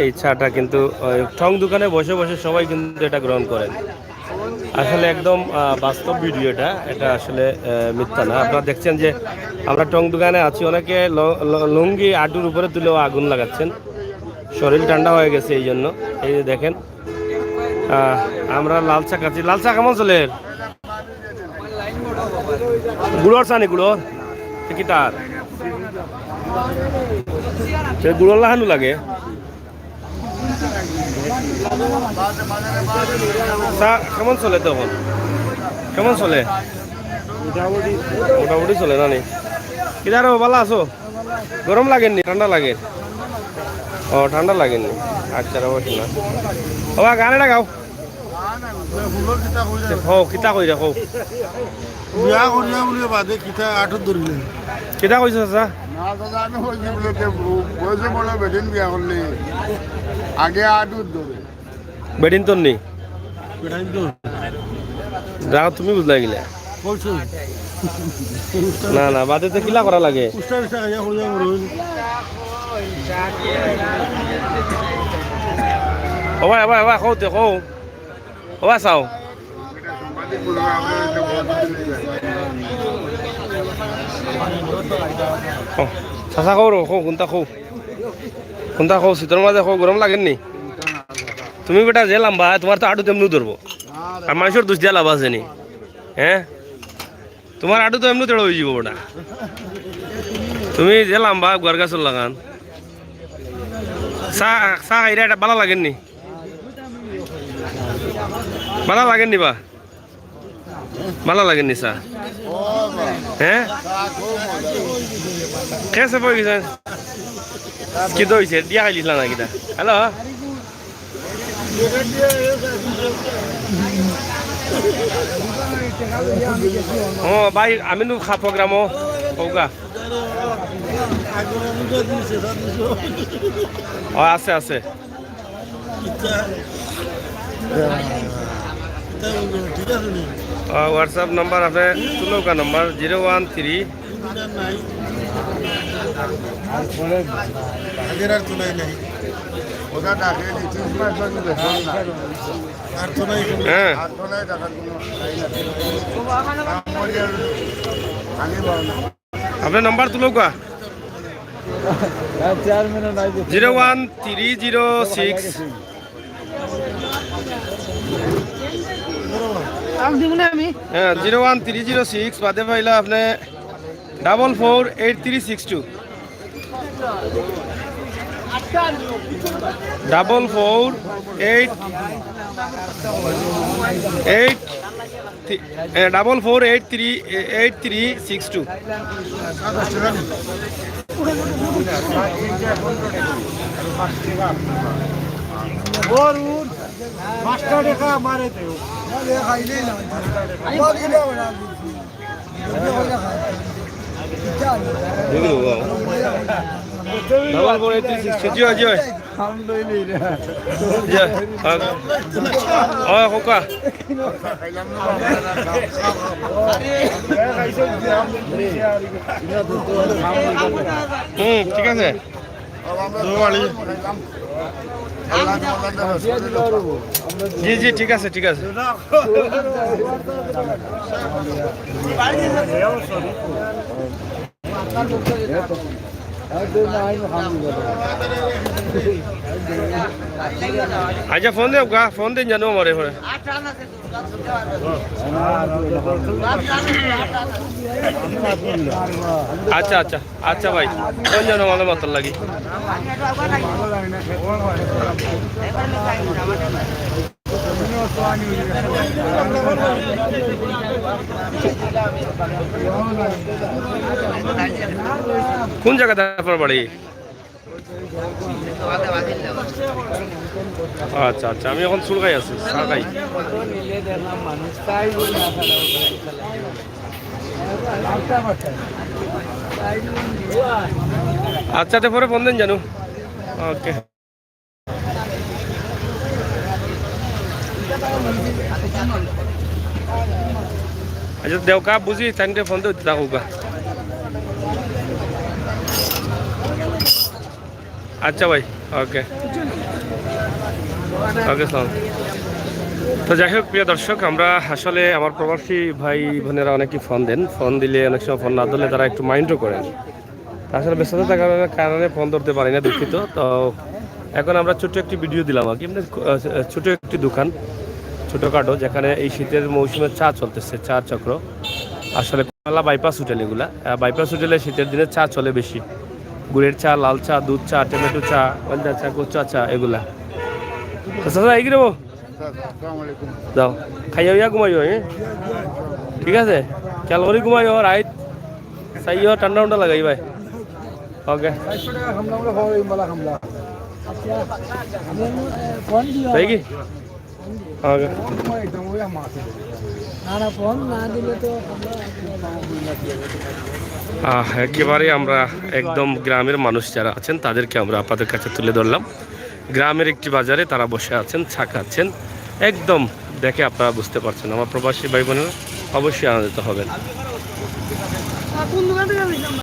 এই চাটা কিন্তু ঠং দোকানে বসে বসে সবাই কিন্তু এটা গ্রহণ করেন। আসলে একদম বাস্তব ভিডিও এটা আসলে মিথ্যা না। আপনারা দেখছেন যে আমরা টং দোকানে আছি, অনেকে লুঙ্গি আটুর উপরে তুলেও আগুন লাগাচ্ছেন। শরীর ঠান্ডা হয়ে গেছে এই জন্য। এই যে দেখেন আমরা লাল চা খাচ্ছি। লাল চা কেমন চলে? গুড়র চা নি? গুড়র কি তার গুড়র লাহানো লাগে? চা কেমন চলে তখন? কেমন চলে? মোটামুটি চলে না নি? কিদার ভালো আছো? গরম লাগেননি? ঠান্ডা লাগে? ও ঠান্ডা লাগেননি। আচ্ছা অবশ্যই না। ও গান এটা গাও। কিতা কই রাখো? বিয়া করিয়া বলে বাদে কিতা আঠত ধরিলে কিতা কইছ চাচা? না দাদা আমি কইছি বলে বয়সে বলে বেদিন বিয়া করলে আগে আঠত ধরে বেডিন তোর নি? বেটাইন তো যাও তুমি বুঝলা গিলা। কইছো না না বাদে তো কিলা করা লাগে? উস্তা উস্তা খাইয়া কইয়া মরুন ও ভাই ভাই ভাই কও তে কও। ও ভাই চাও চাচা কও রো, কোনটা কও? কোনটা কও? শীতের মাঝে কও, গরম লাগেননি? তুমি বেটা যে লাম্বা, তোমার তো আটু তেমনি ধরবো। আর মানুষের দোষ দিয়া লাভ আছে নি? হ্যাঁ তোমার আটু তো এমনি তেড়ো হয়ে যাব ওটা। তুমি যে লাম্বা গোয়ার গাছর লাগান। চা চা খাইরা এটা ভালো লাগেননি? ভালো লাগেননি বা? ভালো লাগেননি চা? হ্যাঁ খেয়েছে পড়ে গেছে কি দইছে দিয়া খাইলিস না কিটা? হ্যালো ও ভাই আমি নো খা প্রোগ্রাম কৌকা ও আছে আছে হোয়াটসঅ্যাপ নাম্বার আপনি তুলৌকা নাম্বার 013 আগের আর তোলাই নাই ওটা ডাকে নিচে মাস লাগে দেখুন না আর তোলাই হ্যাঁ আর তোলাই টাকা আগে বাও না আপনার নাম্বার তুলৌকা 01306 হ্যাঁ 01306 বাদে পাইলা আপনি 448362 448362 মাস্টার টাকা মারে দেও খাইলেই না ডাবল 4362 জয় জয় কোকা ঠিক আছে জি জি ঠিক আছে ঠিক আছে আচ্ছা ফোন দেব গা ফোন দিন জানো মরে পরে আচ্ছা আচ্ছা আচ্ছা ভাই ফোন জানো আমার মত লাগি কোন জায়গাতে আপনার বাড়ি? আচ্ছা আচ্ছা আমি এখন চুলকাই আছি সারকাই আচ্ছা তে পরে ফোন দেন জানো ওকে আচ্ছা দেওকা বুঝি তাইনকে ফোন দিতে থাকুকা আচ্ছা ভাই ওকে ওকে সালাম। তো যাই হোক প্রিয় দর্শক, আমরা আসলে আমার প্রবাসী ভাই বোনেরা অনেকেই ফোন দেন, ফোন দিলে অনেক সময় ফোন না ধরলে তারা একটু মাইন্ডও করেন। আসলে ব্যস্ততা থাকার কারণে ফোন ধরতে পারি না, দুঃখিত। তো এখন আমরা ছোট্ট একটি ভিডিও দিলাম আর কি, এমনি ছোট একটি দোকান ছোটোখাটো, যেখানে এই শীতের মৌসুমে চা চলতেছে, চা চক্র। আসলে কমলা বাইপাস হোটেল, এগুলা বাইপাস হোটেলে শীতের দিনে চা চলে বেশি, গুড়ের চা, লাল চা, দুধ চা, টমেটো চা, পান্তা চা, কোচা চা, এগুলা। দাদা এগিয়ে দেবো, আসসালামু আলাইকুম। যাও খাইয়া ইয়া ঘুমাইও, হ্যাঁ ঠিক আছে, খেয়াল করে ঘুমাইও, রাইট চাইও ঠান্ডা ঠান্ডা লাগাই ভাই। ওকে তাই কি, ওকে। একেবারে আমরা একদম গ্রামের মানুষ যারা আছেন তাদেরকে আমরা আপনাদের কাছে তুলে ধরলাম। গ্রামের একটি বাজারে তারা বসে আছেন, চা খাচ্ছেন, একদম দেখে আপনারা বুঝতে পারছেন। আমার প্রবাসী ভাই বোনেরা অবশ্যই আনন্দিত হবেন।